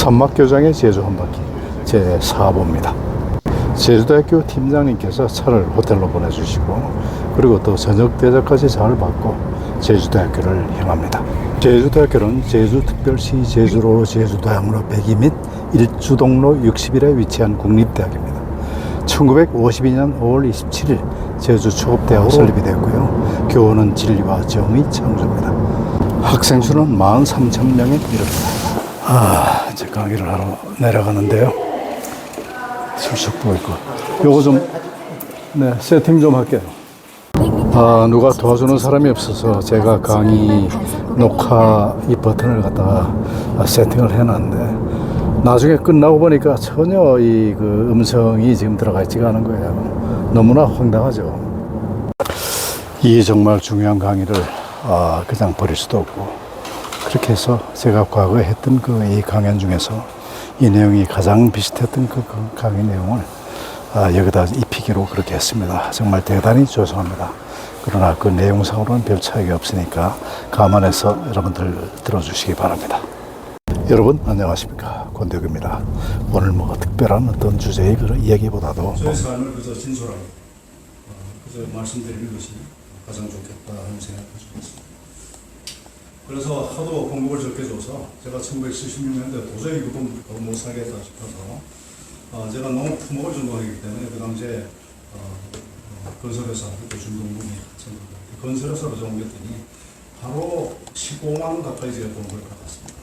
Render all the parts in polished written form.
선막교장의 제주 한바퀴 제4호입니다. 제주대학교 팀장님께서 차를 호텔로 보내주시고 그리고 또 저녁 대접까지 잘 받고 제주대학교를 향합니다. 제주대학교는 제주특별시 제주로 제주도양로 102 및 일주동로 60일에 위치한 국립대학입니다. 1952년 5월 27일 제주초급대학으로 설립이 되었고요. 교원은 진리와 정의 창조입니다. 학생 수는 43,000명에 이릅니다. 이제 강의를 하러 내려가는데요. 슬쩍 보이고 요거 좀 세팅 좀 할게요. 누가 도와주는 사람이 없어서 제가 강의 녹화 이 버튼을 갖다가 세팅을 해놨는데 나중에 끝나고 보니까 전혀 그 음성이 지금 들어가 있지가 않은 거예요. 너무나 황당하죠. 이 정말 중요한 강의를 그냥 버릴 수도 없고, 그렇게 해서 제가 과거에 했던 이 강연 중에서 이 내용이 가장 비슷했던 그 강의 내용을 여기다 입히기로 그렇게 했습니다. 정말 대단히 죄송합니다. 그러나 그 내용상으로는 별 차이가 없으니까 감안해서 여러분들 들어주시기 바랍니다. 여러분 안녕하십니까, 권대규입니다. 오늘 특별한 어떤 주제의 그런 이야기보다도 저의 삶을 그저 진솔하게 그저 말씀드리는 것이 가장 좋겠다 하는 생각을 가지고 있습니다. 그래서 하도 공급을 적게 줘서 제가 1976년대 도저히 그건 못 살겠다 싶어서 제가 너무 품목을 전공하기 때문에 그 당시에 건설회사, 그때 중동부이 건설회사로 좀 옮겼더니 바로 15만 원 가까이 제가 공급을 받았습니다.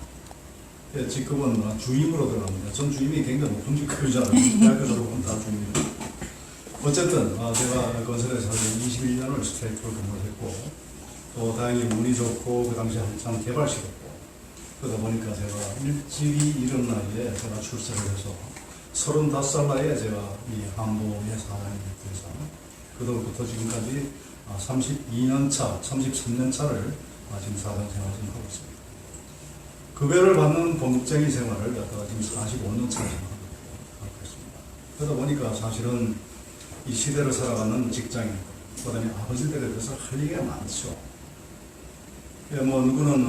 직급은 주임으로 들어갑니다. 전 주임이 굉장히 높은 직급이잖아요. 대학교 졸업은 다 주임입니다. 어쨌든 제가 건설회사에 21년을 스트레이트로 근무를 했고, 또 다행히 운이 좋고 그 당시에 한참 개발 시기였고, 그러다 보니까 제가 일찍이 이른 나이에 제가 출세를 해서 35살 나이에 제가 이 한보의 사장이 돼서 그때부터 지금까지 32년 차, 33년 차를 지금 사장 생활을 지금 하고 있습니다. 급여를 받는 공급쟁이 생활을 갖다가 지금 45년 차를 하고 있습니다. 그러다 보니까 사실은 이 시대를 살아가는 직장인, 그다음에 아버지 댁에 대해서 할 얘기가 많죠. 누구는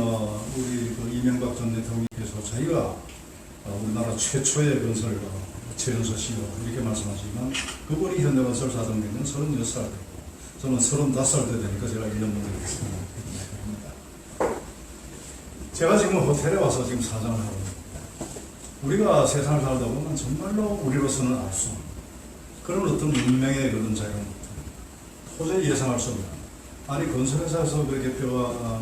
우리 이명박 전 대통령께서 자기가 우리나라 최초의 건설 최연소 CEO 이렇게 말씀하시지만 그분이 현대건설 사장 된 건 36살 되고 저는 35살 때 되니까 제가 1년 먼저 됐습니다. 제가 지금 호텔에 와서 지금 사장을 하고 있습니다. 우리가 세상을 살다 보면 정말로 우리로서는 알 수 없는 그런 어떤 운명의 그런 자유가 도저히 예상할 수 없는, 아니 건설회사에서 그렇게 뼈가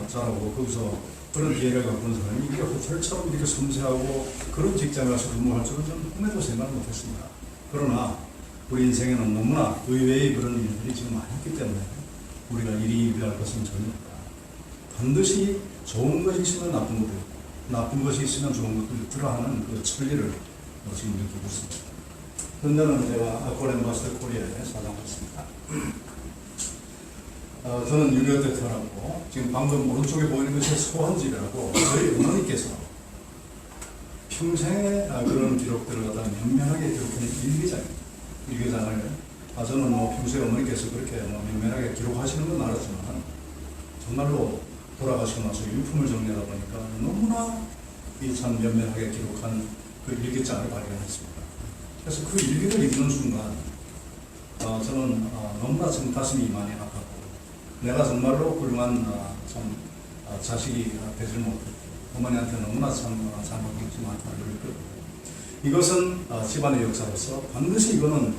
자라고 거기서 그런 기회를 갖고 있는 사람이 이게 호텔처럼 이렇게 섬세하고 그런 직장에 가서 근무할 줄은 저는 꿈에도 생각 못했습니다. 그러나 우리 인생에는 너무나 의외의 그런 일들이 지금 많이 있기 때문에 우리가 일이 일할 것은 전혀 없다. 반드시 좋은 것이 있으면 나쁜 것도 있고 나쁜 것이 있으면 좋은 것도 있더라 하는 그 천리를 지금 느끼고 있습니다. 현재는 제가 아코엠바스터 코리아에 사장했습니다. 저는 6.25때 태어났고 지금 방금 오른쪽에 보이는 것이 소환집이라고 저희 어머니께서 평생의 그런 기록들을 갖다가 면면하게 기록하는 일기장입니다. 일기장을 저는 평소에 어머니께서 그렇게 면면하게 기록하시는 건 알았지만 정말로 돌아가시고 나서 유품을 정리하다 보니까 너무나 참 면면하게 기록한 그 일기장을 발견했습니다. 그래서 그 일기를 읽는 순간 저는 너무나 지금 가슴이 많이 아팠고 내가 정말로 훌륭한 자식이 되질 못했고 어머니한테 너무나 잘못했지 많다는 걸 느꼈고, 이것은 집안의 역사로서 반드시 이거는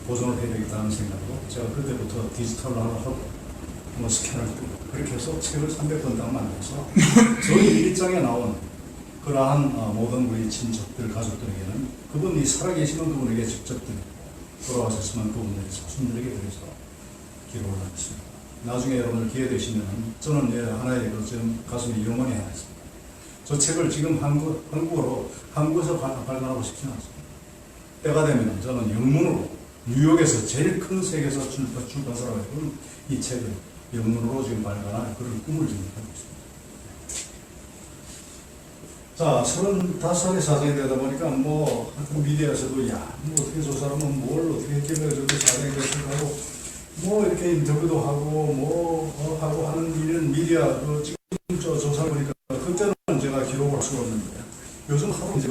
보존을 해야 되겠다는 생각으로 제가 그때부터 디지털화를 하고 스캔을 뜨고 그렇게 해서 책을 300권당 만들어서 저희 일기장에 나온 그러한 모든 우리 친척들, 가족들에게는 그분이 살아계시는 그분에게 직접 드리고 돌아가셨으면 그분들의 자손들에게 드려서 기록을 하겠습니다. 나중에 여러분들 기회 되시면 저는 하나의 지금 가슴에 영혼이 하나 있습니다. 저 책을 지금 한국에서 발간하고 싶지 않습니다. 때가 되면 저는 영문으로 뉴욕에서 제일 큰 세계에서 출판사라고 했던 이 책을 영문으로 지금 발간할 그런 꿈을 지금 하고 있습니다. 자, 35살의 사장이 되다 보니까 하여튼 미디어에서도 어떻게 저 사람은 뭘 어떻게 했길래 저렇게 사장이 됐을까고 이렇게 인터뷰도 하고 하고 하는 일은 미디어 지금 조사를 보니까 그때는 제가 기록을 할 수가 없는 있었는데 요즘 하도 이제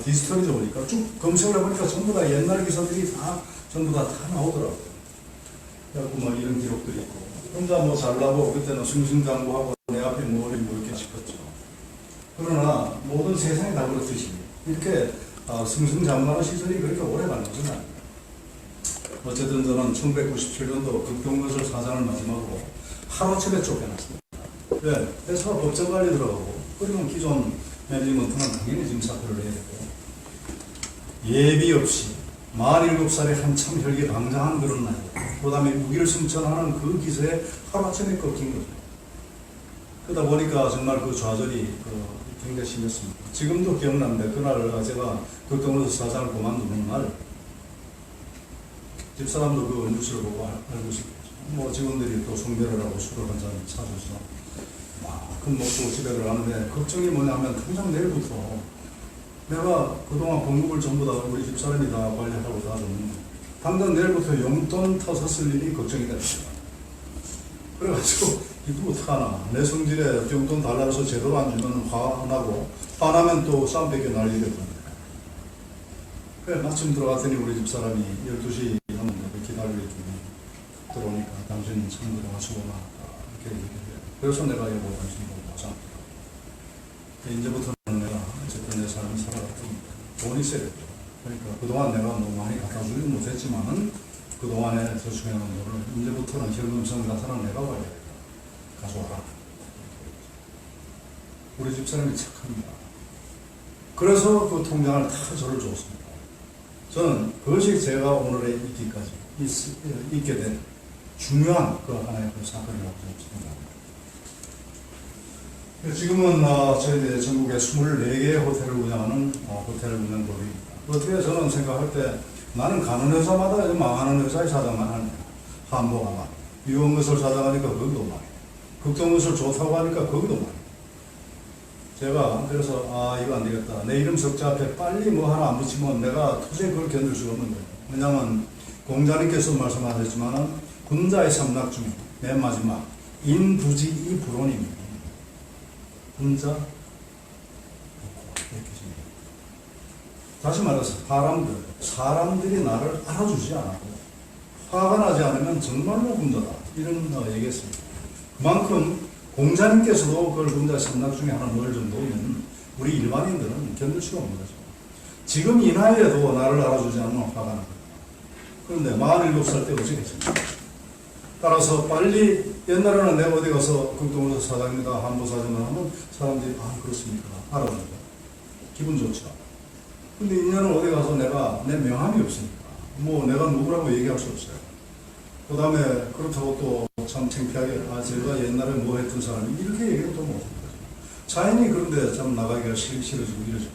디지털이다 보니까 쭉 검색을 해보니까 전부 다 옛날 기사들이 다 전부 다 나오더라고요. 그래갖고 뭐 이런 기록들이 있고 혼자 뭐 잘나고 그때는 승승장구하고 내 앞에 뭐 이렇게 싶었죠. 그러나 모든 세상이 다 그렇듯이 이렇게 승승장구하는 시절이 그렇게 오래 가는 것은 아닙니다. 어쨌든 저는 1997년도 극동건설 사장을 마지막으로 하루아침에 쫓겨났습니다. 왜? 회사가 법정 관리 들어가고 그러면 기존 매니지먼트는 당연히 지금 사퇴를 해야 되고 예비 없이 47살에 한참 혈기 방장한 그런 나이 그 다음에 우기를 승천하는 그 기세에 하루아침에 꺾인 거죠. 그러다 보니까 정말 그 좌절이 굉장히 심했습니다. 지금도 기억나는데 그날 제가 극동건설 사장을 그만두는 날 집사람도 그 뉴스를 보고 알고 있었겠죠. 뭐 직원들이 또 숭배를 하고 술을 한잔 사줘서 큰 먹고 집에 들어가는데 걱정이 뭐냐면 당장 내일부터 내가 그동안 공급을 전부 다 우리 집사람이 다 관리하고 다 줬는데 당장 내일부터 용돈 타서 쓸 일이 걱정이 됐어요. 그래가지고 이거 어떡하나 내 성질에 용돈 달라서 제대로 안 주면 화나고 화나면 또 싸움밖에 날리겠던데 그래 마침 들어갔더니 우리 집사람이 12시 넘었는데 기다리고 있더니 들어오니까 당신 참 그동안 수고 많았다 이렇게 얘기해요. 그래서 내가 여보 당신 보고 보자. 이제부터는 내가 어쨌든 내 삶을 살아갔으니까 돈이 있어야겠죠. 그러니까 그동안 내가 뭐 많이 갖다 주지 못했지만은 그동안에 저축해놓은 돈을 이제부터는 현금성 자산은 내가 관리하겠다. 가져와라. 우리 집사람이 착합니다. 그래서 그 통장을 다 저를 줬습니다. 저는 그것이 제가 오늘에 있기까지 있게 된 중요한 그 하나의 그 사건이라고 생각합니다. 지금은 저희 전국에 24개의 호텔을 운영하는 호텔 운영법입니다. 어떻게 저는 생각할 때 나는 가는 회사마다 망하는 회사의 사장만 하는 거야. 한보가 막 유흥건설 사장하니까 거기도 말이야. 극동건설 좋다고 하니까 거기도 말이야. 제가 그래서 이거 안 되겠다. 내 이름 석자 앞에 빨리 뭐 하나 안 붙이면 내가 도저히 그걸 견딜 수가 없는 거예요. 왜냐하면 공자님께서 말씀하셨지만 군자의 삼락 중에 맨 마지막 인부지이 불온입니다. 군자 이렇게 다시 말해서 사람들이 나를 알아주지 않고 화가 나지 않으면 정말로 군자다 이런 얘기했습니다. 그만큼 공자님께서도 그걸 군자의 삼락 중에 하나 넣을 정도면 우리 일반인들은 견딜 수가 없는 거죠. 지금 이 나이에도 나를 알아주지 않으면 화가 납니다. 그런데 47살 때 어쩌겠습니까? 따라서 빨리 옛날에는 내가 어디 가서 극동건설 사장입니다 한보 사장을 하면 사람들이 그렇습니까? 알아주죠. 기분 좋죠. 근데 인연은 어디 가서 내 명함이 없으니까 뭐 내가 누구라고 얘기할 수 없어요. 그 다음에 그렇다고 또 참 창피하게 제가 옛날에 뭐 했던 사람이 이렇게 얘기를 또 못합니다. 자연히 그런데 참 나가기가 싫어지고 이러죠.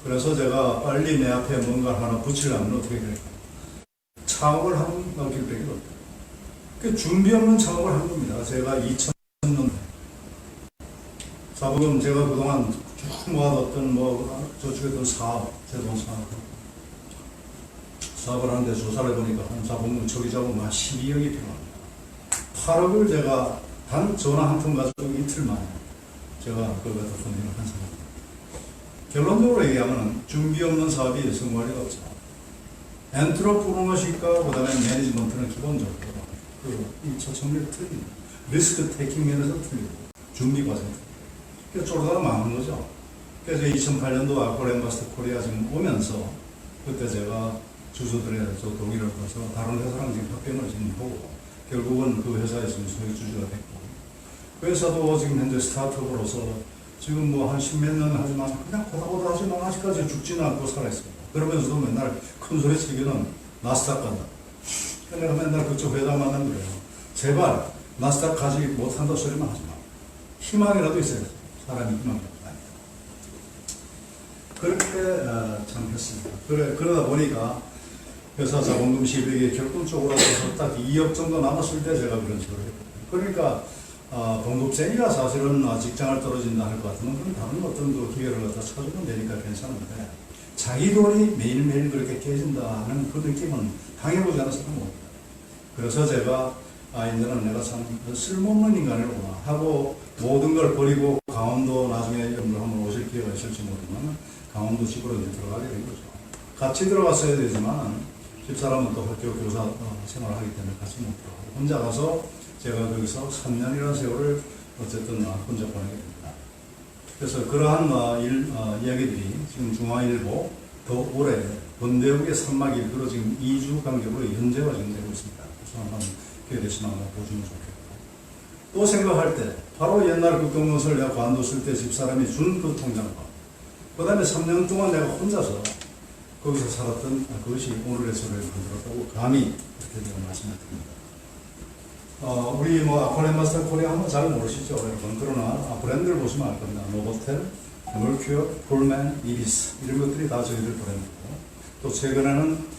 그래서 제가 빨리 내 앞에 뭔가 하나 붙이려면 어떻게 될까? 창업을 하는 길밖에 없어요. 그 준비 없는 창업을 한 겁니다. 제가 2000년대 자본금 제가 그동안 쭉 모아뒀던 저축했던 사업, 제돈 사업을 하는데 조사를 해보니까 한 자본금 초기 자본금 한 12억이 필요합니다. 8억을 제가 단 전화 한 통 가지고 이틀 만에 제가 그걸 갖다 펀딩을 한 사람입니다. 결론적으로 얘기하면 준비 없는 사업이 성공할 리가 없죠. 엔트로프로너십과 그 다음에 매니지먼트는 기본적으로 이 초청률이 틀립니다. 리스크 테이킹 면에서 틀리고 준비 과정이 틀립니다. 그래서 쫄다가 망한 거죠. 그래서 2008년도 알코올 엠바스터 코리아 지금 오면서 그때 제가 주주들의 동의를 거서 다른 회사랑 지금 합병을 지금 보고 결국은 그 회사에서 소유 주주가 됐고 그 회사도 지금 현재 스타트업으로서 지금 뭐 한 10몇 년 하지만 그냥 고다고다 하지만 아직까지 죽지는 않고 살아있습니다. 그러면서도 맨날 큰 소리 치기는 나스닥 간다. 내가 맨날 그쪽 회장 만나면 그래요. 제발 나스닥 가지 못한다 소리만 하지 마. 희망이라도 있어야 돼. 사람이 희망이 없다니까. 그렇게 참 했습니다. 그러다 보니까 회사 자본금 12억이 결론적으로 해서 딱 2억 정도 남았을 때 제가 그런 식으로 했거든요. 그러니까 봉급쟁이가 사실은 직장을 떨어진다 할 것 같으면 그건 다른 어떤 그 기회를 갖다 찾으면 되니까 괜찮은데 자기 돈이 매일매일 그렇게 깨진다 하는 그 느낌은 당해보지 않은 사람은 없다. 그래서 제가 이제는 내가 참 쓸모없는 인간이구나 하고 모든 걸 버리고 강원도 나중에 연구를 한번 기회가 있을지 모르지만 강원도 집으로 이제 들어가게 된 거죠. 같이 들어갔어야 되지만 집사람은 또 학교 교사 생활을 하기 때문에 같이 못 들어가고 혼자 가서 제가 거기서 3년이라는 세월을 어쨌든 혼자 보내게 됩니다. 그래서 그러한 이야기들이 지금 중앙일보 더 올해 번대국의 산막 일기로 지금 2주 간격으로 연재가 지금 되고 있습니다. 그래서 한번 기회 되시면 한번 보시면 좋겠고 또 생각할 때 바로 옛날 국경건설 내가 관뒀을 때 집사람이 준 그 통장과 그 다음에 3년 동안 내가 혼자서 거기서 살았던 그것이 오늘의 저를 만들었다고 감히 이렇게 제가 말씀을 드립니다. 우리 아쿠아랜마스터 코리아 한번 잘 모르시죠, 여러분. 그러나 브랜드를 보시면 알 겁니다. 노보텔, 멀큐어, 폴맨, 이비스 이런 것들이 다 저희들 브랜드고 또 최근에는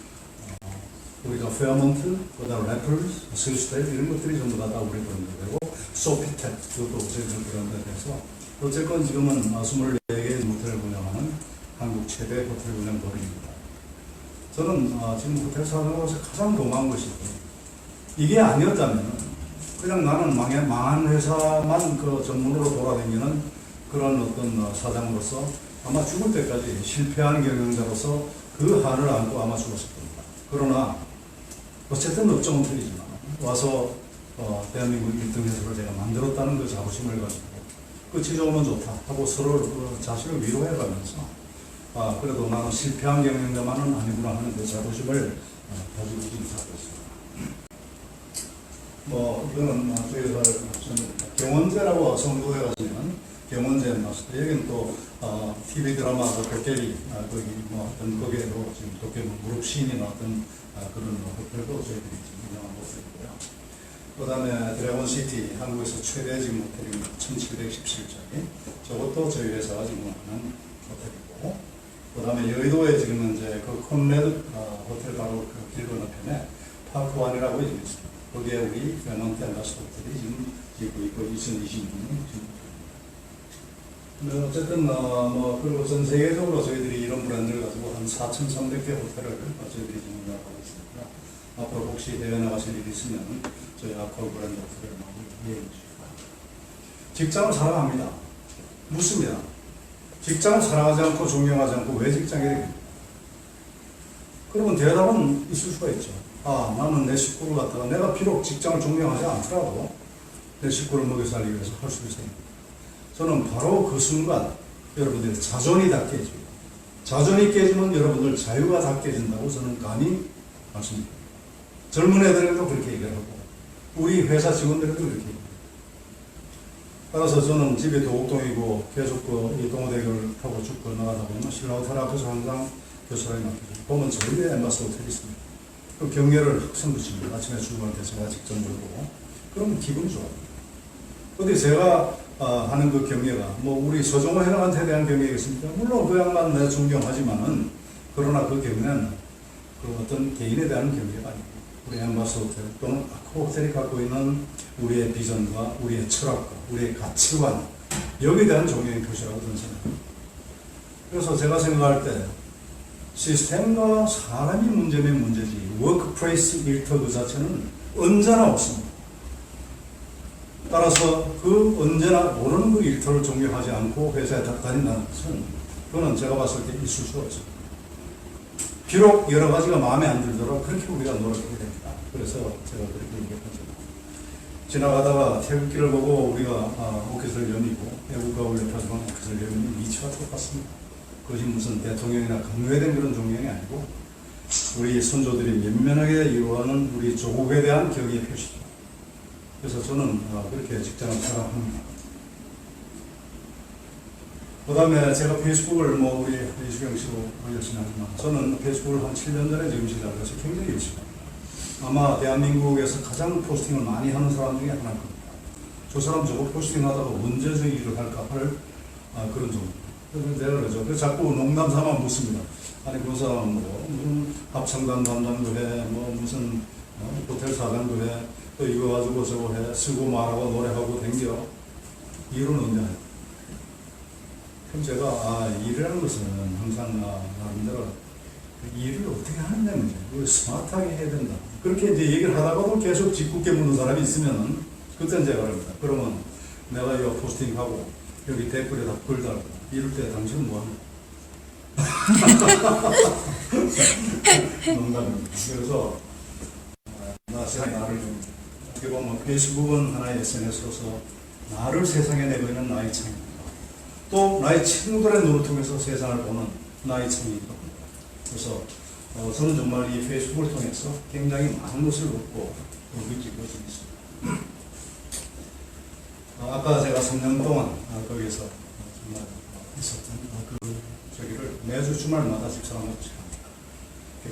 우리가 페어몬트, 그다음 래플스, 스위스테일 이런 것들이 전부 다 우리 브랜드되고 소피텍 그것도 저희들 브랜드돼서 어쨌건 지금은 24개의 호텔을 운영하는 한국 최대 호텔 운영 법인입니다. 저는 지금 호텔 사장으로서 가장 고마운 것이 이게 아니었다면 그냥 나는 망한 회사만 그 전문으로 돌아다니는 그런 어떤 사장으로서 아마 죽을 때까지 실패한 경영자로서 그 한을 안고 아마 죽었을 겁니다. 그러나 어쨌든 업종은 틀리지만 와서 대한민국 1등 회사를 제가 만들었다는 그 자부심을 가지고 끝이 좋으면 좋다 하고 서로 자신을 위로해가면서 그래도 나는 실패한 경영자만은 아니구나 하는 그 자부심을 가지고 지금 살고 있습니다. 이거는 저희 회사를 경원제라고 성도에 가시면 경원제 마스터 여기는 또 TV 드라마 도깨비 거기 어떤 거기에도 지금 도깨비 무릎 시인이 나왔던 그런 호텔도 저희들이 지금 운영한 곳이고요. 그 다음에 드래곤시티 한국에서 최대 지금 호텔입니다. 1717짜리 저것도 저희 회사가 지금 하는 호텔이고 그 다음에 여의도에 지금 이제 그 콘레드 호텔 바로 그 길 건너편에 파크원이라고 있습니다. 거기에 우리 페어몬트 엠바서더 호텔이 지금 짓고 있고 2020년에 지금 어쨌든 그리고 전 세계적으로 저희들이 이런 브랜드를 가지고 한 4,300개 호텔을 저희들이 지금 운영하고 있습니다. 앞으로 혹시 해외 나가실 일이 있으면 저희 아쿠아 브랜드 호텔을 많이 이해해 주시고 직장을 사랑합니다. 묻습니다. 직장을 사랑하지 않고 존경하지 않고 왜 직장에 됩니까? 그러면 대답은 있을 수가 있죠. 나는 내 식구를 갖다가 내가 비록 직장을 존경하지 않더라도 내 식구를 먹여 살리기 위해서 할 수 있어요. 저는 바로 그 순간 여러분들의 자존이 다 깨집니다. 자존이 깨지면 여러분들 자유가 다 깨진다고 저는 감히 말씀드립니다. 젊은 애들에도 그렇게 얘기를 하고 우리 회사 직원들에도 그렇게 얘기합니다. 따라서 저는 집이 도곡동이고 계속 이 동호대교를 타고 죽고 나가다 보면 신라호텔 앞에서 항상 교수라이 맡겨주고 보면 저희의 엠바스 호텔이 있습니다. 그 경례를 항상 붙입니다. 아침에 출근할 때 제가 직접 물고 그러면 기분이 좋아요. 근데 제가 하는 그 경례가 우리 서정호 회장한테 대한 경례겠습니까? 물론 그 양반 내가 존경하지만은 그러나 그 경례는 그 어떤 개인에 대한 경례가 아니고 우리 엠바스 호텔 또는 아쿠아 호텔이 갖고 있는 우리의 비전과 우리의 철학과 우리의 가치관 여기에 대한 존경의 표시라고 저는 생각합니다. 그래서 제가 생각할 때 시스템과 사람이 문제면 문제지 워크플레이스 일터 그 자체는 언제나 없습니다. 따라서 그 언제나 모르는 그 일터를 존경하지 않고 회사에 다닌다는 것은 그거는 제가 봤을 때 있을 수가 없습니다. 비록 여러 가지가 마음에 안 들더라도 그렇게 우리가 노력해야 됩니다. 그래서 제가 그렇게 얘기하죠. 지나가다가 태극기를 보고 우리가 오켓을 여미고 애국가 올려펴주면 오켓을 여미는 이치와 똑같습니다. 그것이 무슨 대통령이나 강요된 그런 존경이 아니고 우리 선조들이 면면하게 이루어가는 우리 조국에 대한 경의의 표시죠. 그래서 저는 그렇게 직장을 사랑합니다. 그 다음에 제가 페이스북을 우리 이수경 씨도 열심히 하지만 저는 페이스북을 한 7년 전에 지금 시작해서 굉장히 열심히 합니다. 아마 대한민국에서 가장 포스팅을 많이 하는 사람 중에 하나일 겁니다. 저 사람 저거 포스팅 하다가 언제 저 일을 할까 할 그런 정도. 그래서 내가 그러죠. 그래서 자꾸 농담 삼아 묻습니다. 아니 그 사람은 무슨 합창단 담당도 해, 무슨 호텔 사장도 해, 또 이거 가지고 저거 해, 쓰고 말하고 노래하고 댕겨. 일은 언제 해? 그럼 제가 일이라는 것은 항상 나름대로 일을 어떻게 하느냐 문제. 이걸 스마트하게 해야 된다. 그렇게 이제 얘기를 하다가도 계속 짓궂게 묻는 사람이 있으면은 그때는 제가 그럽니다. 그러면 내가 이거 포스팅하고 여기 댓글에다 글 달고 이럴 때 당신은 뭐하냐? 농담입니다. 그래서 나를 어떻게 보면 페이스북은 하나의 SNS로서 나를 세상에 내보이는 나의 창입니다. 또 나의 친구들의 눈을 통해서 세상을 보는 나의 창입니다. 그래서 저는 정말 이 페이스북을 통해서 굉장히 많은 것을 얻고 느끼고 있습니다. 아까 제가 3년 동안 거기서 정말 있었던 저기를 매주 주말마다 집사람하고 시작합니다.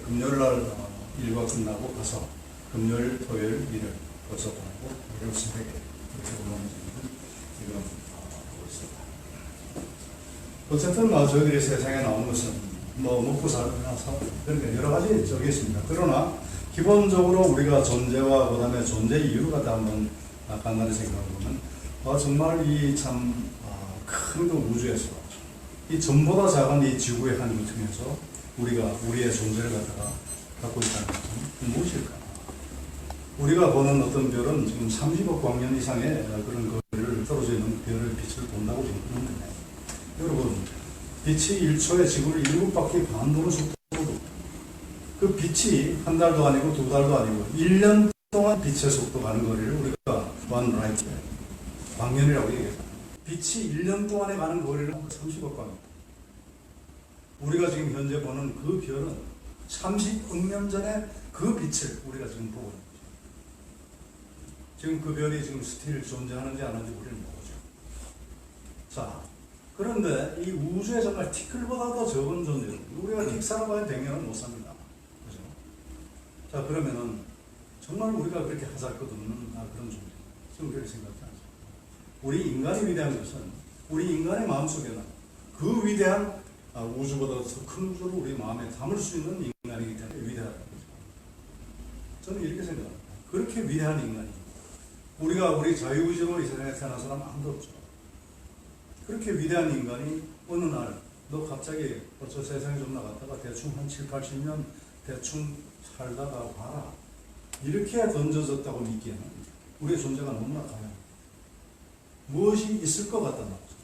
금요일 날 일과 끝나고 가서 금요일, 토요일, 일요일 거기서 보내고 일요일 새벽에 그렇게 올라오는 지금 하고 있습니다. 어쨌든 저희들이 세상에 나온 것은 먹고 살면서 그러니까 여러 가지 적이 있습니다. 그러나 기본적으로 우리가 존재와 그 다음에 존재 이유를 갖다 한번 간단히 생각해보면 정말 이 참 큰 그 우주에서 이 전보다 작은 이 지구의 한 구층에서 우리가 우리의 존재를 갖다가 갖고 있다는 것은 무엇일까? 우리가 보는 어떤 별은 지금 30억 광년 이상의 그런 거리를 떨어져 있는 별의 빛을 본다고 지금 그러는데, 여러분, 빛이 1초에 지구를 7바퀴 반 도는 속도로, 그 빛이 한 달도 아니고 두 달도 아니고 1년 동안 빛의 속도 가는 거리를 우리가 one light, 광년이라고 얘기해요. 빛이 1년 동안에 가는 거리를 30억 광년. 우리가 지금 현재 보는 그 별은 30억 년 전에 그 빛을 우리가 지금 보고 있는 거죠. 지금 그 별이 지금 스틸 존재하는지 안 하는지 우리는 모르죠. 자, 그런데 이 우주에 정말 티끌보다도 적은 존재, 우리가 픽사라고 하는 100년은 못 삽니다. 그죠? 자, 그러면은 정말 우리가 그렇게 하잘 것 없는 그런 존재. 저는 그렇게 생각하지 않습니다. 우리 인간이 위대한 것은 우리 인간의 마음속에는 그 위대한 우주보다 더 큰 우주를 우리 마음에 담을 수 있는 인간이기 때문에 위대하다는 거죠. 저는 이렇게 생각합니다. 그렇게 위대한 인간이 우리가 우리 자유의지로 이 세상에 태어난 사람 아무도 없죠. 그렇게 위대한 인간이 어느 날 너 갑자기 벌써 세상에 좀 나갔다가 대충 한 7, 80년 대충 살다가 봐라. 이렇게 던져졌다고 믿기에는 우리의 존재가 너무나 가요. 무엇이 있을 것 같단 말이죠.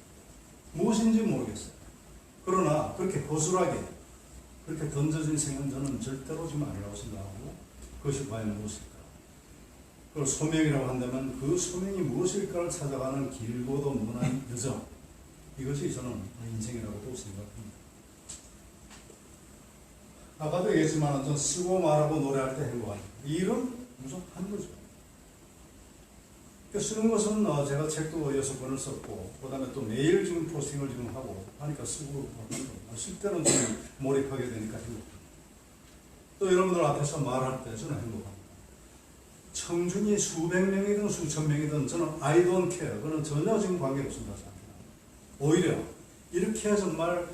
무엇인지 모르겠어요. 그러나 그렇게 허술하게 그렇게 던져진 생은 저는 절대로 지금 아니라고 생각하고, 그것이 과연 무엇일까? 그걸 소명이라고 한다면 그 소명이 무엇일까를 찾아가는 길고도 무난한 여정, 이것이 저는 인생이라고도 생각합니다. 아까도 얘기했지만 전 쓰고 말하고 노래할 때 행복합니다. 이 일은 무슨 한 거죠. 쓰는 것은 제가 책도 6권을 썼고, 그 다음에 또 매일 지금 포스팅을 지금 하고 하니까 쓰고, 쓸 때는 좀 몰입하게 되니까 행복합니다. 또 여러분들 앞에서 말할 때 저는 행복합니다. 청중이 수백 명이든 수천 명이든 저는 I don't care. 그건 전혀 지금 관계없습니다. 오히려 이렇게 정말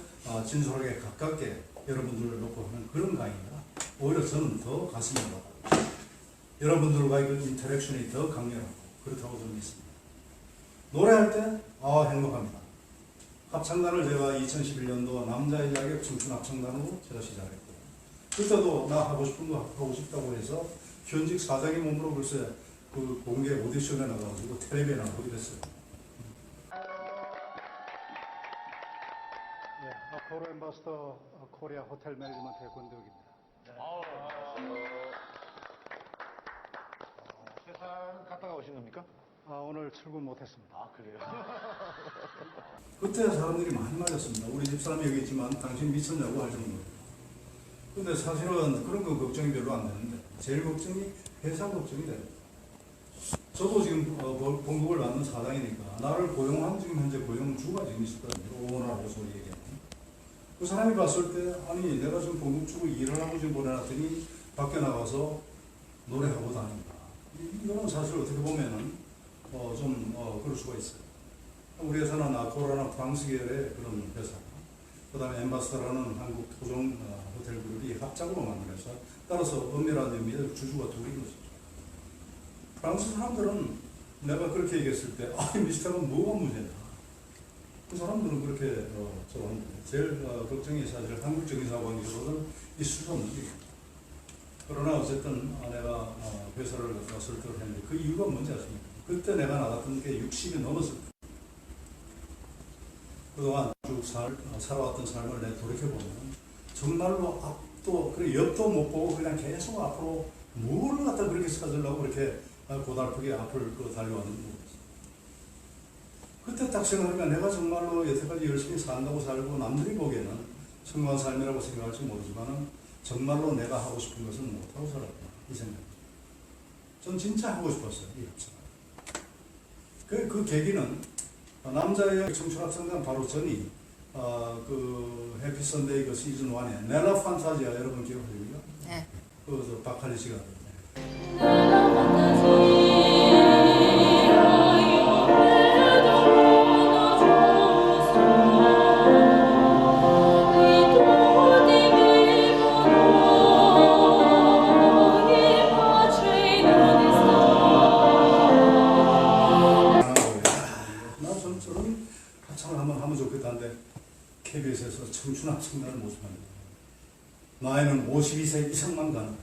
진솔하게 가깝게 여러분들을 놓고 하는 그런 강의가 오히려 저는 더 가슴이 아프고 여러분들과의 그 인터랙션이 더 강렬하고 그렇다고 저는 믿습니다. 노래할 때 행복합니다. 합창단을 제가 2011년도 남자의 자격 청춘 합창단으로 제가 시작했고, 그때도 나 하고 싶은 거 하고 싶다고 해서 현직 사장의 몸으로 글쎄 그 공개 오디션에 나가가지고 텔레비에 나가고 이랬어요. 네, 아포로 엠바스더 코리아 호텔 매니지먼트의 권대욱입니다. 회사 갔다가 오신 겁니까? 오늘 출근 못했습니다. 그래요? 그때 사람들이 많이 맞았습니다. 우리 집사람이 여기 있지만 당신 미쳤냐고 할 정도로. 근데 사실은 그런 거 걱정이 별로 안 되는데 제일 걱정이 회사 걱정이 돼요. 저도 지금 봉급을 받는 사장이니까 나를 고용한 지금 현재 고용주가 지금 있었거든요. 오너라고 소리 얘기하는. 그 사람이 봤을 때 아니 내가 지금 봉급 주고 일을 하고 지금 보내놨더니 밖에 나가서 노래하고 다닌다. 이거는 사실 어떻게 보면은 그럴 수가 있어요. 우리 회사는 아코라나 프랑스 계열의 그런 회사, 그 다음에 엠바스더라는 한국 토종 호텔 그룹이 합작으로 만든 회사, 따라서 엄밀한 의미의 주주가 둘인 것이죠. 프랑스 사람들은 내가 그렇게 얘기했을 때, 미스터는 뭐가 문제냐. 그 사람들은 그렇게 저는 제일 걱정이 사실 한국적인 사관계로는 있을 수 없는 일이에요. 그러나 어쨌든 내가 회사를 갖다가 설득을 했는데 그 이유가 뭔지 아십니까? 그때 내가 나갔던 게 60이 넘었을 때. 그동안 쭉 살아왔던 삶을 내 돌이켜보면 정말로 앞도 그래 옆도 못 보고 그냥 계속 앞으로 뭘 갖다 그렇게 찾으려고 그렇게 고달프게 앞을 달려왔는지 모르겠어요. 그때 딱 생각하면 내가 정말로 여태까지 열심히 산다고 살고 남들이 보기에는 성공한 삶이라고 생각할지 모르지만 정말로 내가 하고 싶은 것은 못하고 살았구나 이 생각이죠. 전 진짜 하고 싶었어요 이 협찬을. 그 계기는 남자의 청춘학생단 바로 전이 그 해피 선데이 그 시즌 1에 넬라 판타지아 여러분 기억하십니까? 네. 그 박할리 씨가 나 저런 합창을 한번 하면 좋겠다는데 KBS에서 청춘학생단을 모집합니다. 나이는 52세 이상만 가는.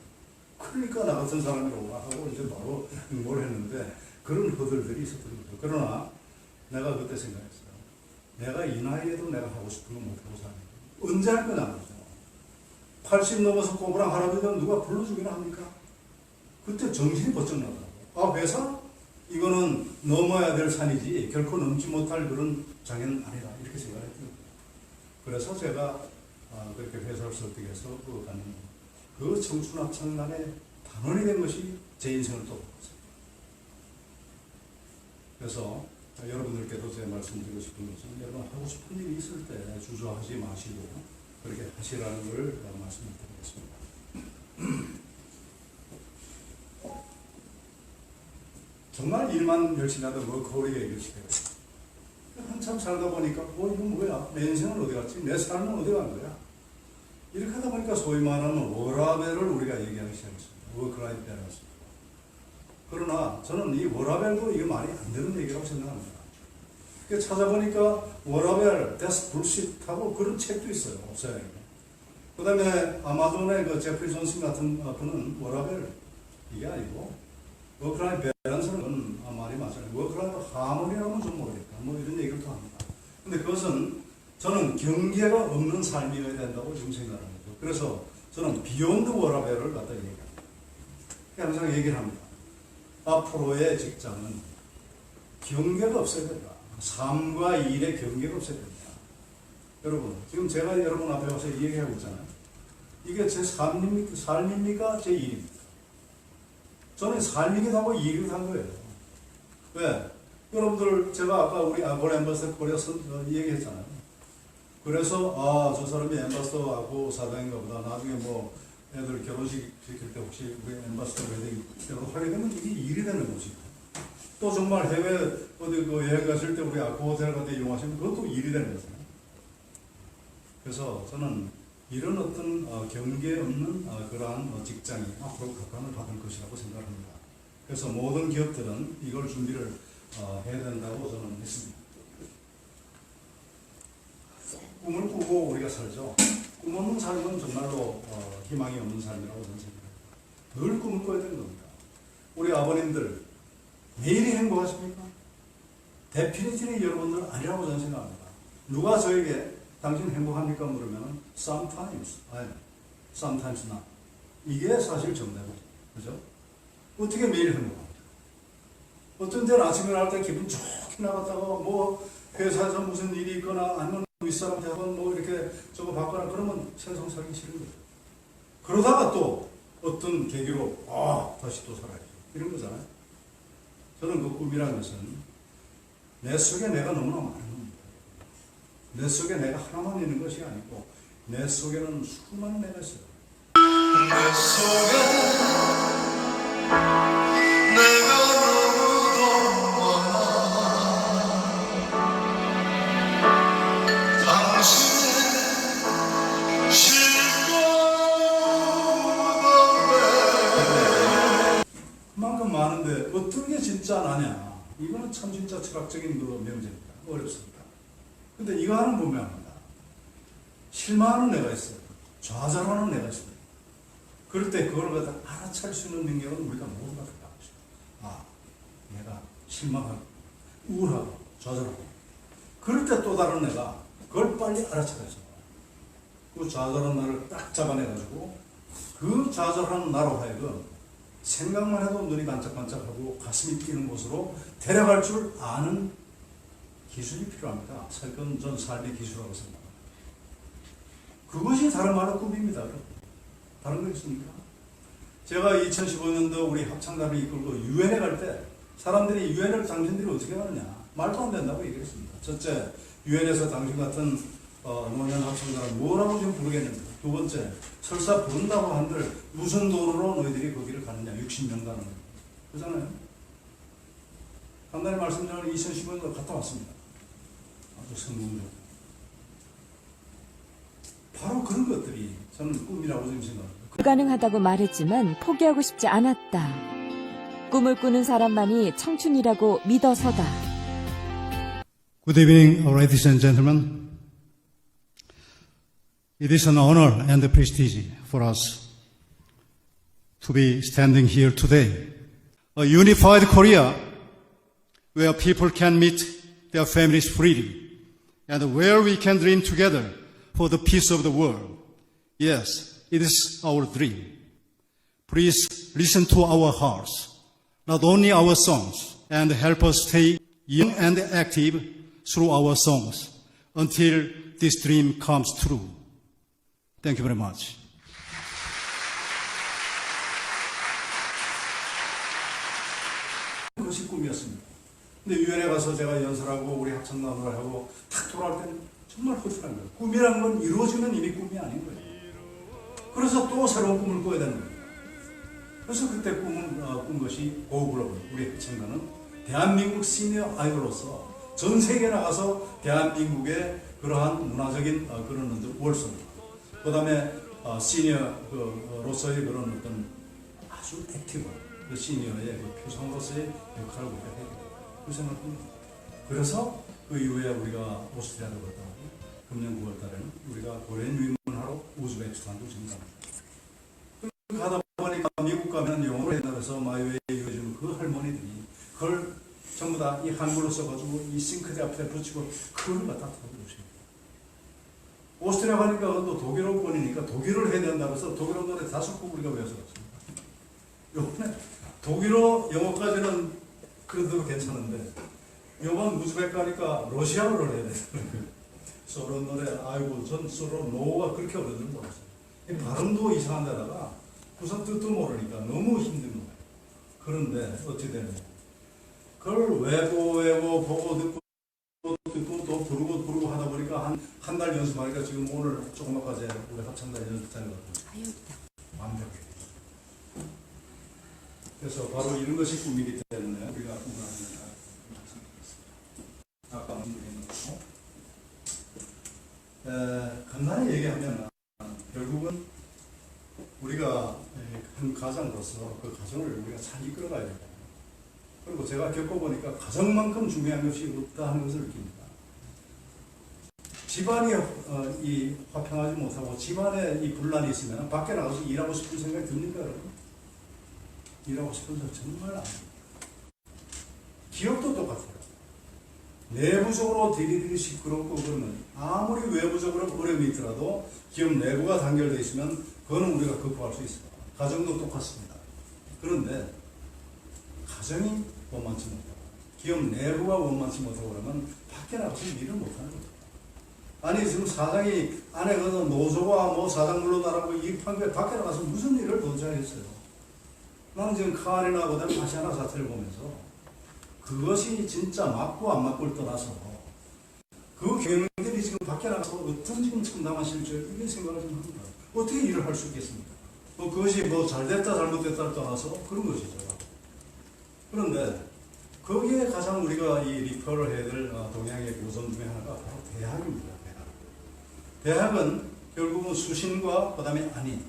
그러니까 나 같은 사람이라고 하고 이제 바로 응모를 했는데 그런 허들들이 있었던 거죠. 그러나 내가 그때 생각했어요. 내가 이 나이에도 내가 하고 싶은 거 못하고 사는 거. 언제 할 거냐 말이죠. 80 넘어서 꼬부랑 할아버지가 누가 불러주기나 합니까? 그때 정신이 번쩍 나더라고요. 아, 회사? 이거는 넘어야 될 산이지 결코 넘지 못할 그런 장애는 아니다. 이렇게 생각했던 거예요. 그래서 제가 그렇게 회사를 설득해서 그 청춘합창단의 단원이 된 것이 제 인생을 또 바꿨어요. 그래서 여러분들께도 제가 말씀드리고 싶은 것은 여러분 하고 싶은 일이 있을 때 주저하지 마시고 그렇게 하시라는 걸 말씀드리겠습니다. 정말 일만 열심히 하다 워커홀릭에 이르시대요. 한참 살다 보니까 이건 뭐야? 내 인생은 어디 갔지? 내 삶은 어디 간 거야? 이렇게 하다 보니까 소위 말하는 워라벨을 우리가 얘기하기 시작했습니다. 워크라이프 밸런스. 그러나 저는 이 워라벨도 이게 말이 안 되는 얘기라고 생각합니다. 찾아보니까 워라벨, 데스 불시하고 그런 책도 있어요. 없어요. 그 다음에 아마존의 그 제프리 존슨 같은 분은 워라벨 이게 아니고 워크라이프 밸런스는 말이 맞아요. 워크라이프 하모니라면 좀 모르겠다. 뭐 이런 얘기를 또 합니다. 근데 그것은 저는 경계가 없는 삶이어야 된다고 지금 생각합니다. 그래서 저는 비욘드 워라벨을 갖다 얘기합니다. 항상 얘기를 합니다. 앞으로의 직장은 경계가 없어야 된다. 삶과 일의 경계가 없어야 된다. 여러분, 지금 제가 여러분 앞에 와서 얘기하고 있잖아요. 이게 제 삶입니까? 제 일입니까? 저는 삶이기도 하고 일이기도 한 거예요. 왜? 여러분들, 제가 아까 우리 아골 엠버서 코리아서 얘기했잖아요. 그래서, 저 사람이 엠버서하고 사장인가 보다. 나중에 뭐, 애들 결혼식 시킬 때 혹시 우리 엠버서 웨딩으로 하게 되면 이게 일이 되는 거지. 또 정말 해외 어디 그 여행 가실 때 우리 아쿠 호텔 같은 데 이용하시면 그것도 일이 되는 거잖아요. 그래서 저는 이런 어떤 경계 없는 그러한 직장이 앞으로 각광을 받을 것이라고 생각합니다. 그래서 모든 기업들은 이걸 준비를 해야 된다고 저는 했습니다. 꿈을 꾸고 우리가 살죠. 꿈 없는 삶은 정말로 희망이 없는 삶이라고 저는 생각합니다. 늘 꿈을 꿔야 되는 겁니다. 우리 아버님들 매일이 행복하십니까? 데피니티리 여러분들 아니라고 저는 생각합니다. 누가 저에게 당신 행복합니까? 물으면 sometimes, sometimes not. 이게 사실 정답이죠. 그죠? 어떻게 매일 행복합니까? 어떤 때는 아침에 나갈 때 기분 좋게 나갔다가 뭐 회사에서 무슨 일이 있거나 아니면 윗사람한테 한번 뭐 이렇게 저거 받거나 그러면 세상 살기 싫은 거죠. 그러다가 또 어떤 계기로 다시 또 살아야죠. 이런 거잖아요. 저는 그 꿈이라는 것은 내 속에 내가 너무나 많은 겁니다. 내 속에 내가 하나만 있는 것이 아니고 내 속에는 수많은 내가 있어요. 내 속에 내가 너무도 많아. 당신의 실컷 그만큼 많은데 어떤 게 진짜 나냐? 이거는 참 진짜 철학적인 그 명제입니다. 어렵습니다. 근데 이거 하나는 분명합니다. 실망하는 내가 있어요. 좌절하는 내가 있어요. 그럴 때 그걸 갖다 알아차릴 수 있는 능력은 우리가 모두가 갖고 있어요. 내가 실망하고 우울하고 좌절하고 그럴 때 또 다른 내가 그걸 빨리 알아차려서 그 좌절한 나를 딱 잡아내가지고 그 좌절하는 나로 하여금 생각만 해도 눈이 반짝반짝하고 가슴이 뛰는 곳으로 데려갈 줄 아는 기술이 필요합니다. 그건 전 삶의 기술이라고 생각합니다. 그것이 다른 말로 꿈입니다. 다른 거 있습니까? 제가 2015년도 우리 합창단을 이끌고 유엔에 갈 때 사람들이 유엔을 당신들이 어떻게 가느냐 말도 안 된다고 얘기했습니다. 첫째, 유엔에서 당신 같은 노년 합창단을 뭐라고 좀 부르겠는데, 두 번째, 설사 부른다고 한들 무슨 돈으로 너희들이 거기를 가느냐, 60명 가는 거 그렇잖아요. 간단히 말씀드리면 2015년도 갔다 왔습니다. 아주 성공적으로. 바로 그런 것들이 저는 꿈이라고 좀 생각합니다. 불가능하다고 말했지만 포기하고 싶지 않았다. 꿈을 꾸는 사람만이 청춘이라고 믿어서다. Good evening, ladies and gentlemen. It is an honor and a prestige for us to be standing here today. A unified Korea where people can meet their families freely and where we can dream together for the peace of the world. Yes, it is our dream. Please listen to our hearts, not only our songs, and help us stay young and active through our songs until this dream comes true. Thank you very much. 그것이 꿈이었습니다. 근데 유엔에 가서 제가 연설하고 우리 합창단을 하고 탁 돌아올 때는 정말 허술한 거예요. 꿈이라는 건 이루어지면 이미 꿈이 아닌 거예요. 그래서 또 새로운 꿈을 꿔야 되는 거예요. 그래서 그때 꾼 것이 고글로벌, 우리 합창단은 대한민국 시니어 아이돌로서 전 세계에 나가서 대한민국의 그러한 문화적인 그런 월성, 그 다음에 시니어로서의 그런 어떤 아주 액티브 그 시니어의 그 표상으로서의 역할을 우리가 해야 돼요. 그 생각합니다. 그래서 그 이후에 우리가 오스트리아로 갔다 오고 금년 9월 달에는 우리가 고레인 위문하러 우즈베키스탄도 지금 갑니다. 가다 보니까 미국 가면 영어로 해서 마이웨이 요즘 그 할머니들이 그걸 전부 다 이 한글로 써가지고 이 싱크대 앞에 붙이고 그걸 갖다 들어주세요. 오스트리아 가니까 또 독일어권이니까 독일어를 해야 된다고 해서 독일어 노래 5곡 우리가 외워서 갔습니다. 요번에 독일어 영어까지는 그래도 괜찮은데 요번 우즈벡 가니까 러시아어를 해야 되는 소련 노래, 아이고 전 소련 노가 그렇게 어려운 줄 몰랐어요. 발음도 이상한 데다가 우선 뜻도 모르니까 너무 힘든 거예요. 그런데 어찌 되느냐, 그걸 외고 보고 듣고 또 부르고 하다 보니까 한 달 연습하니까 지금 오늘 조금만까지 우리 합창단 연습장에 갔거든요. 완벽해. 그래서 바로 이런 것이 꿈이기 때문에 우리가 꿈을 하는 아까 말씀드린 거고, 간단히 얘기하면 결국은 우리가 한 가장으로서 그 가정을 우리가 잘 이끌어가야 돼요. 그리고 제가 겪어보니까 가정만큼 중요한 것이 없다 하는 것을 느낍니다. 집안이 화평하지 못하고 집안에 이 분란이 있으면 밖에 나가서 일하고 싶은 생각이 듭니까, 여러분? 일하고 싶은 생각 정말 안 듭니다. 기업도 똑같아요. 내부적으로 되게 시끄럽고 그러면 아무리 외부적으로 어려움이 있더라도 기업 내부가 단결되어 있으면 그거는 우리가 극복할 수 있어요. 가정도 똑같습니다. 그런데 가정이 원만치 못하고 기업 내부가 원만치 못하고 그러면 밖에 나가서 일을 못하는 거죠. 아니 지금 사장이 안에 가서 노조가 뭐 사장 물러나라고 일한 거에 밖에 나가서 무슨 일을 도저하겠어요. 나는 지금 카리나 그다음에 아시아나 사태를 보면서 그것이 진짜 맞고 안 맞고를 떠나서 그 경영들이 지금 밖에 나가서 어떤 지금 참담한 실질 이게 생각을 좀 합니다. 어떻게 일을 할 수 있겠습니까? 그것이 뭐 잘됐다 잘못됐다를 떠나서 그런 것이죠. 그런데 거기에 가장 우리가 이 리퍼를 해야 될 동양의 고선 중에 하나가 바로 대학입니다. 대학은 결국은 수신과 그 다음에 안인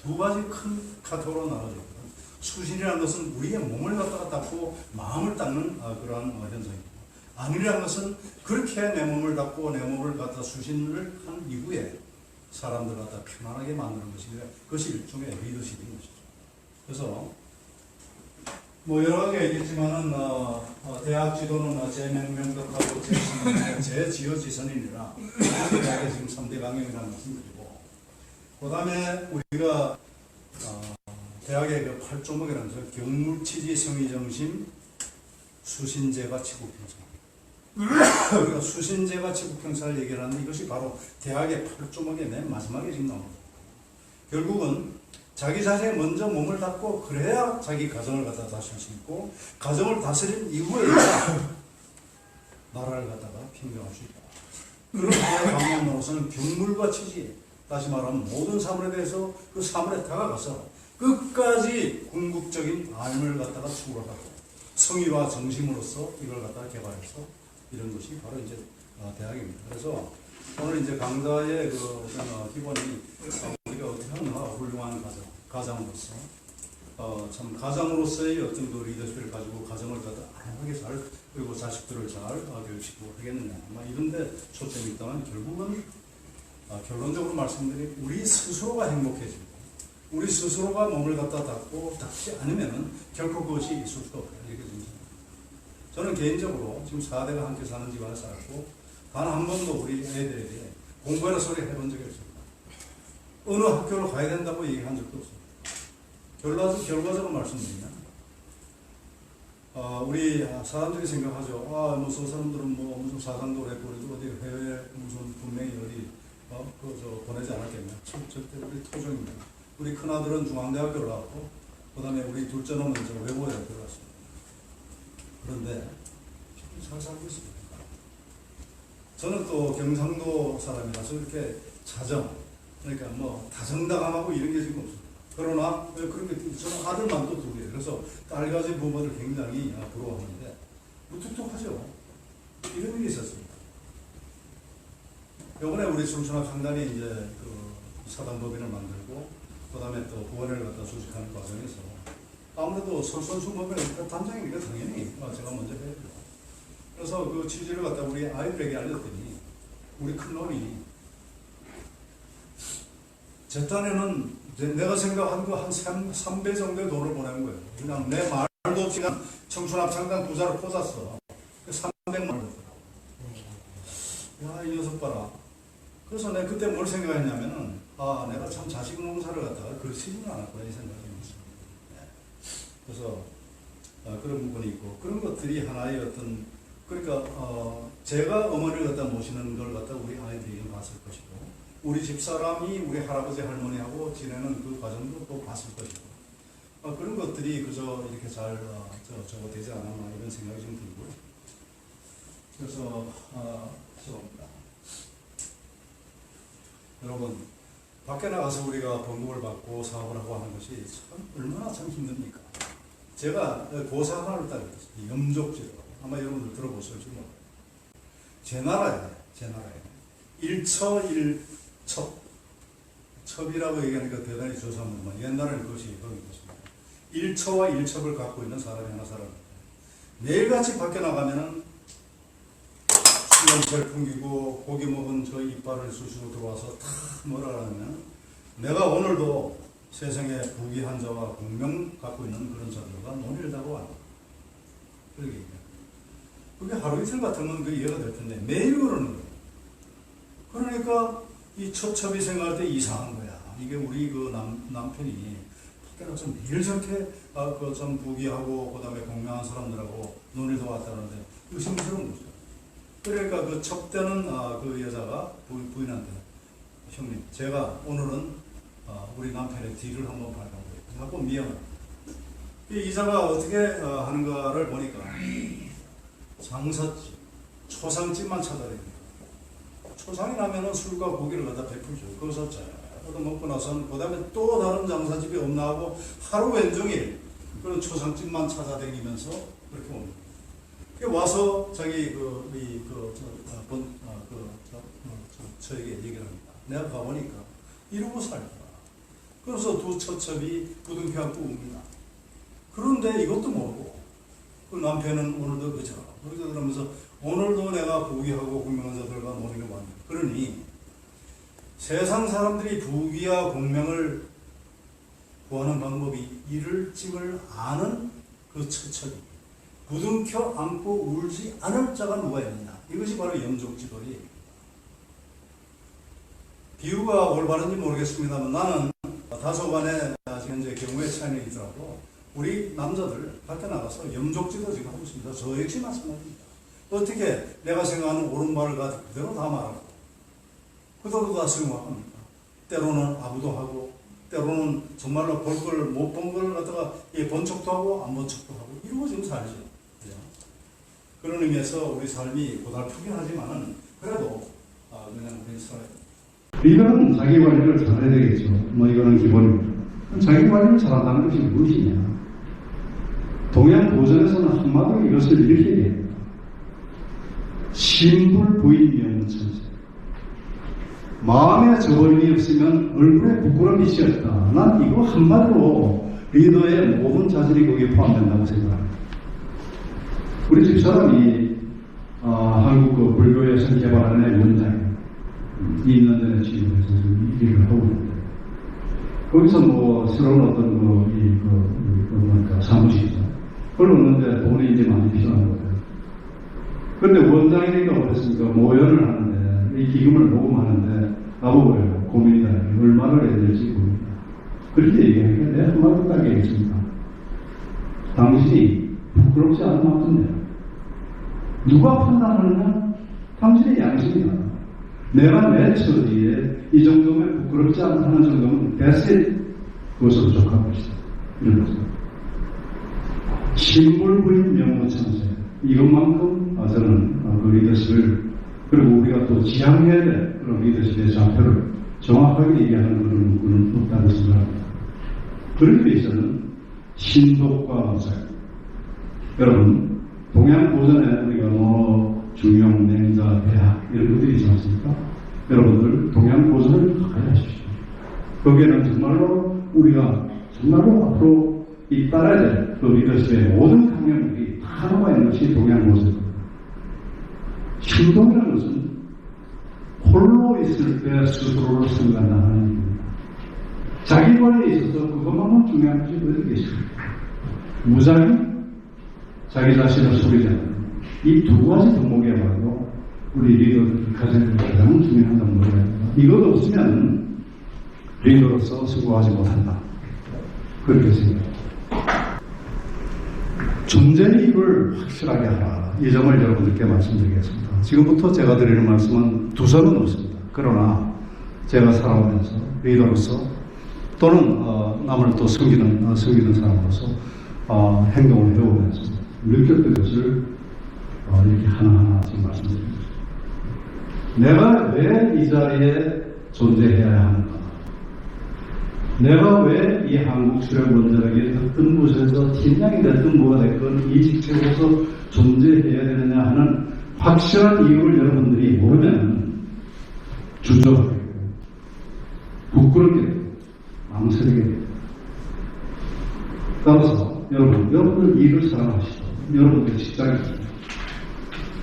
두 가지 큰 카테고리로 나눠져 있거든요. 수신이라는 것은 우리의 몸을 갖다가 닦고 마음을 닦는 그러한 현상입니다. 안이라는 것은 그렇게 내 몸을 닦고 내 몸을 갖다 수신을 한 이후에 사람들 갖다 편안하게 만드는 것이 그것이 일종의 리더십인 것이죠. 그래서 뭐 여러 가지가 있겠지만은 대학 지도는 제명명백하고 제지어지선이니라 대학의 지금 3대 강령이라는 말씀드리고, 그 다음에 우리가 대학의 그 8조목이라는 저 경물치지 성의정신 수신제가 치국평사, 우리가 수신제가 치국평사를 얘기하는데 이것이 바로 대학의 8조목의 맨 마지막에 지금 나옵니다. 결국은 자기 자신에 먼저 몸을 닫고 그래야 자기 가정을 갖다 다스릴 수 있고, 가정을 다스린 이후에 나라를 갖다가 평정할 수 있다. 그런 방법으로서는 경물과 치지, 다시 말하면 모든 사물에 대해서 그 사물에 다가가서 끝까지 궁극적인 삶을 갖다가 추구하고 성의와 정심으로서 이걸 갖다가 개발해서 이런 것이 바로 이제 대학입니다. 그래서 오늘 이제 강좌의 그 기본이 우리가 어떻게 하나 훌륭한 가장으로서 참 가장으로서의 어떤 그 리더십을 가지고 가정을 갖다 안하게 잘, 그리고 자식들을 잘 교육시키고 하겠느냐, 이런데 초점이 있다면 결국은 결론적으로 말씀드리면 우리 스스로가 행복해지고 우리 스스로가 몸을 갖다 닫고 닫지 않으면은 결코 그것이 있을 수가 없다, 이렇게 생각합니다. 저는 개인적으로 지금 4대가 함께 사는 집안에 살고 단 한 번도 우리 애들에게 공부하는 소리 해본 적이 없습니다. 어느 학교로 가야 된다고 얘기한 적도 없습니다. 결과적으로 말씀드리면 우리 사람들이 생각하죠. 무슨 사람들은 뭐 무슨 사상도 했고 어디 해외 무슨 분명히 어디 보내지 않았겠냐. 절대 우리 토종입니다. 우리 큰아들은 중앙대학교를 나왔고, 그 다음에 우리 둘째 놈은 외고대학교를 갔습니다. 그런데 잘 살고 있습니다. 저는 또 경상도 사람이라서 이렇게 그러니까 뭐 다정다감하고 이런 게 지금 없습니다. 그러나 그런 게 저는 아들만 또 둘이에요. 그래서 딸 가진 부모를 굉장히 부러워하는데 무뚝뚝하죠. 이런 일이 있었습니다. 이번에 우리 순천학 강단이 이제 그 사단법인을 만들고, 그 다음에 또 후원을 갖다 조직하는 과정에서 아무래도 솔선수범의 단장이니까 당연히 제가 먼저 해야 돼요. 그래서 그 취지를 갖다 우리 아이들에게 알렸더니 우리 큰 놈이 제 딴에는 내가 생각한 거 한 3배 정도의 돈을 보낸 거예요. 그냥 내 말도 없이 그냥 청춘합창단 부자를 꽂았어. 300만 원 줬더라고. 야, 이 녀석 봐라. 그래서 내가 그때 뭘 생각했냐면은, 내가 참 자식 농사를 갖다가 그렇지는 않았구나, 이 생각이 있습니다. 그래서 그런 부분이 있고, 그런 것들이 하나의 어떤, 그러니까 제가 어머니를 갖다 모시는 걸 갖다 우리 아이들이 봤을 것이고, 우리 집사람이 우리 할아버지 할머니하고 지내는 그 과정도 또 봤을 것이고, 그런 것들이 그저 이렇게 잘 저거 되지 않았나 이런 생각이 좀 들고요. 그래서 죄송합니다. 여러분, 밖에 나가서 우리가 봉급을 받고 사업을 하고 하는 것이 참 얼마나 참 힘듭니까? 제가 고사 하나를 따로 했어요. 염족제로. 아마 여러분들 들어보셨을 줄 몰라요. 제 나라에 일처일첩, 첩이라고 얘기하니까 대단히 조사합니다만 옛날에는 그것이 그런 것입니다. 일처와 일첩을 갖고 있는 사람이 하나 살았는데 매일같이 밖에 나가면은 수염철 풍기고 고기 먹은 저 이빨을 쑤시고 들어와서 다 뭐라 하냐면, 내가 오늘도 세상에 부귀 한자와 공명 갖고 있는 그런 자들과 논의를 하고 왔다. 그렇게 얘기해요. 그게 하루 이틀 같으면 그 이해가 될 텐데 매일 그러는 거예요. 그러니까 이 첩첩이 생각할 때 이상한 거야. 이게 우리 그 남편이 밖에 나서 매일 저렇게 좀 부귀하고 그 다음에 공명한 사람들하고 논의도 왔다는데 의심스러운 거죠. 그러니까 그 첩되는 그 여자가 부인한테, 형님, 제가 오늘은 우리 남편의 뒤를 한번 밟은 거예요. 자꾸 미안해. 이 이자가 어떻게 하는가를 보니까 장사집, 초상집만 찾아다닙니다. 초상이 나면은 술과 고기를 갖다 베풀죠. 거기서 쫙 먹고 나서는 그 다음에 또 다른 장사집이 없나 하고 하루 왼종일 그런 초상집만 찾아다니면서 그렇게 옵니다. 와서 자기 저에게 얘기를 합니다. 내가 가보니까 이러고 살더라. 그래서 두 처첩이 부둥켜 안고 웁니다. 그런데 이것도 모르고 그 남편은 오늘도 그러면서 오늘도 내가 부귀하고 공명한 자들과 논의를 왔네. 그러니 세상 사람들이 부귀와 공명을 구하는 방법이 이를 짐을 아는 그 처처리 부둥켜 안고 울지 않을 자가 누가 있느냐. 이것이 바로 영족지도의 비유가 올바른지 모르겠습니다만 나는 다소간에 현재 경우의 차이는 있더라도 우리 남자들 밖에 나가서 영족지도 지금 하고 있습니다. 저 역시 마찬가지입니다. 어떻게 내가 생각하는 옳은 말을 가지고 그대로 다 말하고 그대로 다 수용합니까? 때로는 아부도 하고 때로는 정말로 볼 걸 못 본 걸 갖다가 본 척도 하고 안 본 척도 하고 이러고 지금 살죠. 그죠? 그런 의미에서 우리 삶이 고달프긴 하지만은 그래도 그냥 우리 살아요. 리더는 자기 관리를 잘해야 되겠죠. 뭐 이거는 기본입니다. 자기 관리를 잘한다는 것이 무엇이냐? 동양 고전에서는 한마디로 이것을 이렇게 얘기합니다. 신불부인명천세. 마음에 저버림이 없으면 얼굴에 부끄러움이 씌었다. 난 이거 한마디로 리더의 모든 자질이 거기에 포함된다고 생각합니다. 우리 집사람이 한국 그 불교예술 개발원의 원장이에요. 2년 전에 취임해서 일을 하고 있는데 거기서 뭐 새로운 어떤 사무실이죠. 그걸 얻는데 돈이 이제 많이 필요한 거예요. 그런데 원장이니까 어떻습니까? 모연을 하는데 이 기금을 모금하는데 나보고요 고민이다. 얼마를 해야 될지 고민이다. 그렇게 얘기하니까 내가 한마디 딱 얘기했습니다. 당신이 부끄럽지 않은 만큼이야. 누가 판단하느냐? 당신의 양심이다. 내가 내 처지에 이 정도면 부끄럽지 않다는 정도면 대세 그것으로 족하고 있어. 이런 거죠. 신불부인 명무천세. 이것만큼 저는 그 리더십을 그리고 우리가 또 지향해야 될 그런 리더십의 좌표를 정확하게 얘기하는 그런 문구는 없다고 생각합니다. 그런 위해서는 신독과 무작. 여러분 동양 고전에 우리가 중용, 맹자, 대학 이런 것들이 있지 않습니까? 여러분들 동양 고전을 가까이 하십시오. 거기에는 정말로 우리가 정말로 앞으로 잇따라야 될 그 리더십의 모든 강령들이 다 나와 있는 것이 동양 고전입니다. 신동이라는 것은 홀로 있을 때 스스로를 생각하는 일입니다. 자기 관리에 있어서 그것만은 중요한 것이 어디 계십니까? 무작위, 자기 자신을 속이지 않는 이 두 가지 덕목이야말로 우리 리더들이 가장 중요한 덕목입니다. 이것 없으면 리더로서 수고하지 못한다. 그렇게 생각합니다. 존재의 이유를 확실하게 하라. 이 점을 여러분들께 말씀드리겠습니다. 지금부터 제가 드리는 말씀은 두서는 없습니다. 그러나 제가 살아오면서 리더로서 또는 남을 또 섬기는 사람으로서 행동을 해오면서 느꼈던 것을 이렇게 하나하나 지금 말씀드립니다. 내가 왜 이 자리에 존재해야 하는가? 내가 왜 이 한국 수련원들에게 어떤 곳에서 팀장이 됐든 뭐가 됐든 이 직책으로서 존재해야 되느냐 하는 확실한 이유를 여러분들이 모르면 주저하게 되고 부끄럽게 되고 망설이게 되고 따라서 여러분들 일을 사랑하시고 여러분들 직장에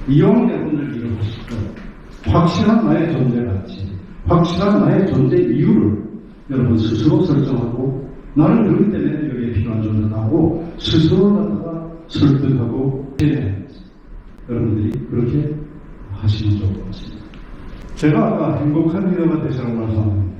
이용 여러분들 일을 하시고 확실한 나의 존재 가치, 확실한 나의 존재 이유를 여러분 스스로 설정하고 나는 그렇기 때문에 여기에 필요한 존재다고 스스로를 갖다가 설득하고 해야 합니다. 여러분들이 그렇게 하시면 좋을 것 같습니다. 제가 아까 행복한 리더가 되시라고 말씀하셨는데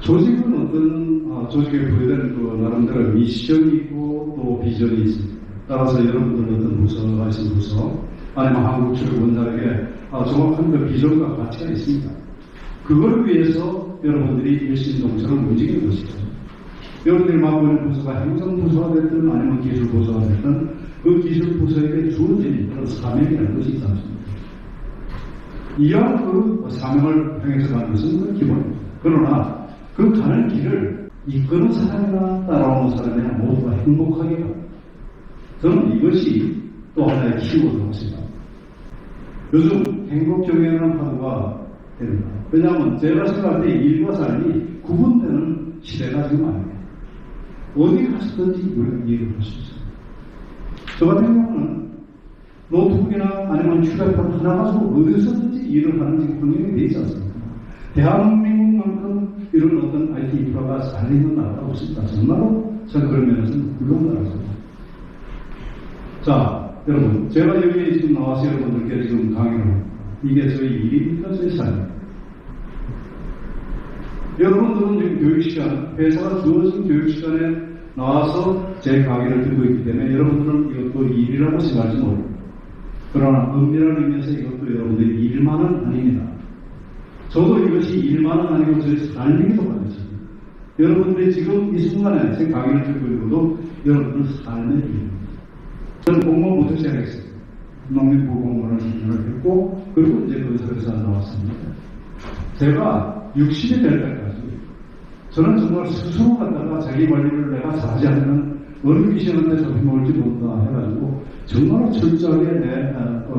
조직은 어떤 조직에 부여되는 그 나름대로 미션이 있고 또 비전이 있습니다. 따라서 여러분들 어떤 부서가 있는 부서 아니면 한국철 원장에게 정확한 그 비전과 가치가 있습니다. 그걸 위해서 여러분들이 일심동체를 움직이는 것이죠. 여러분들이 맡고 있는 부서가 행정부서가 됐든 아니면 기술부서가 됐든 그 기술부서에게 주어진 그런 사명이라는 것이 있지 않습니까? 이와 그 사명을 향해서 가는 것은 그 기본입니다. 그러나 그 가는 길을 이끄는 사람이나 따라오는 사람이나 모두가 행복하게 갑니다. 저는 이것이 또 하나의 키워드라고 생각합니다. 요즘 행복경영이라는 파도가 됩니다. 왜냐하면 제가 생각할 때 일과 삶이 구분되는 시대가 지금 아닙니다. 어디 가서든지 우리가 일을 할 수 있습니다. 저 같은 경우는 노트북이나 아니면 휴대폰 하나 가지고 어디서든지 일을 하는 지금 환경이 되지 않습니까? 대한민국만큼 이런 어떤 IT 인프라가 잘 있는 나라가 없습니다. 정말로 저는 그런 면에서는 훌륭한 나라입니다. 자, 여러분, 제가 여기 지금 나와서 여러분들께 지금 강의를 합니다. 이게 저희 일입니까? 저희 삶입니까? 여러분들은 지금 교육시간, 회사가 주어진 교육시간에 나와서 제 강의를 듣고 있기 때문에 여러분들은 이것도 일이라고 생각하지 모릅니다. 그러나 은밀한 의미에서 이것도 여러분들의 일만은 아닙니다. 저도 이것이 일만은 아니고 저의 삶이기도 하겠습니다. 여러분들이 지금 이 순간에 제 강의를 듣고 있는 것도 여러분들 삶의 일입니다. 저는 공무원부터 시작했습니다. 농림부 공무원을 했고, 그리고 이제 건설회사 나왔습니다. 제가 60이 될 때까지 저는 정말 스스로 갖다가 자기 관리를 내가 잘하지 않으면 어느 귀신한테 잡혀먹을지 모른다 해가지고 정말 철저하게 내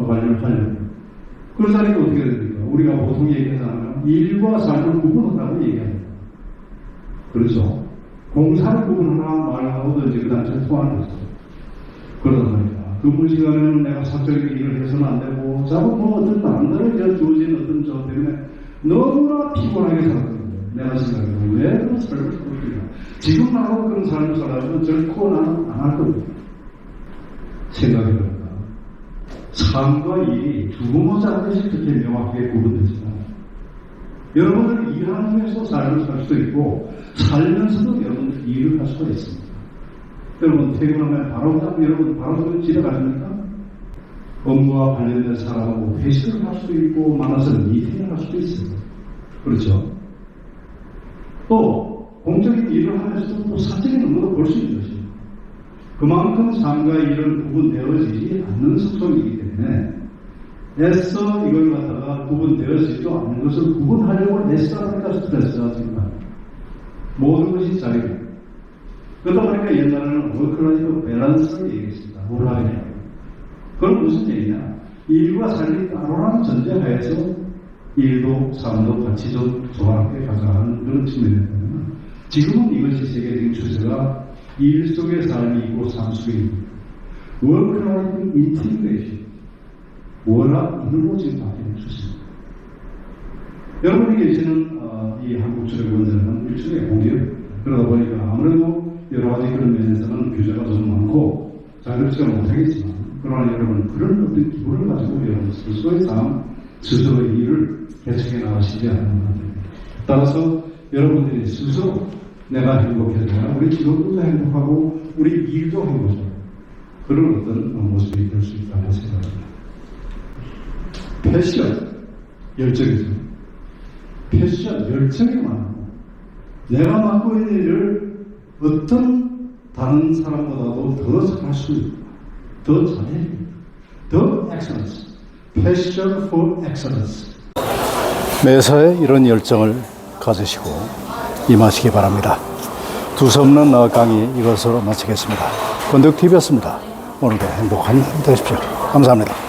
관리를 하려고. 그러자니까 어떻게 됩니까? 우리가 보통 얘기하잖아요. 일과 삶을 구분한다고 얘기합니다. 그렇죠? 공사를 구분하나 말하고든지 그 단체에 통하는 거죠. 그러다 보니까 근무 시간에는 내가 사적인 일을 해서는 안 되고 자꾸 뭐 어떤 남들에게 주어진 어떤 저 때문에 너무나 피곤하게 살았거든요. 내가 생각해요. 왜 그런 삶을 살고 있냐. 지금 나하고 그런 삶을 살아가면 결코 나는 안 할 겁니다. 생각해보니까 삶과 일이 두고모 자듯이 그렇게 명확하게 구분되지만 여러분들 일하면서 삶을 살 수도 있고 살면서도 여러분들 일을 할 수가 있습니다. 여러분 퇴근하면 여러분 바로 집에 가십니까? 업무와 관련된 사람하고 회식을 할 수도 있고 만나서 미팅을 할 수도 있습니다. 그렇죠? 또 공적인 일을 하면서도 또 사적인 업무도 볼 수 있는 것입니다. 그만큼 삶과 일은 구분되어지지 않는 속성이기 때문에 애써 이걸 갖다가 구분되어지지도 않는 것을 구분하려고 애써하니까 스트레스가 증가합니다. 모든 것이 자유입니다. 그러다 보니까 옛날에는 워크라이프 밸런스를 얘기했습니다. 뭐라냐? 그건 무슨 얘기냐? 일과 삶이 따로라는 전제하에서 일도 삶도 같이 좀 조화롭게 가져가는 그런 측면이었다면 지금은 이것이 세계적인 추세가 일 속의 삶이 있고 삶 속에 있고 워크라이프 인티그레이션 워라 이걸로 지금 바뀌는 추세입니다. 여러분이 계시는 이 한국철학원들은 일종의 공유입니다. 그러다 보니까 아무래도 여러 가지 그런 면에서는 규제가 좀 많고 자유롭지가 못하겠지만 그러나 여러분 그런 어떤 기분을 가지고 여러분 스스로의 삶, 스스로의 일을 개척해 나가시지 않는 겁니다. 따라서 여러분들이 스스로 내가 행복해져야 우리 직업도 행복하고 우리 일도 행복해져요. 그런 어떤 모습이 될 수 있다고 생각합니다. 패션, 열정이죠. 패션, 열정이 많고 내가 맡고 있는 일을 어떤 다른 사람보다도 더 잘할 수 있고 더 잘해야 더 excellence. Passion for excellence. 매사에 이런 열정을 가지시고 임하시기 바랍니다. 두서없는 강의 이것으로 마치겠습니다. 건덕TV였습니다. 오늘도 행복한 하루 되십시오. 감사합니다.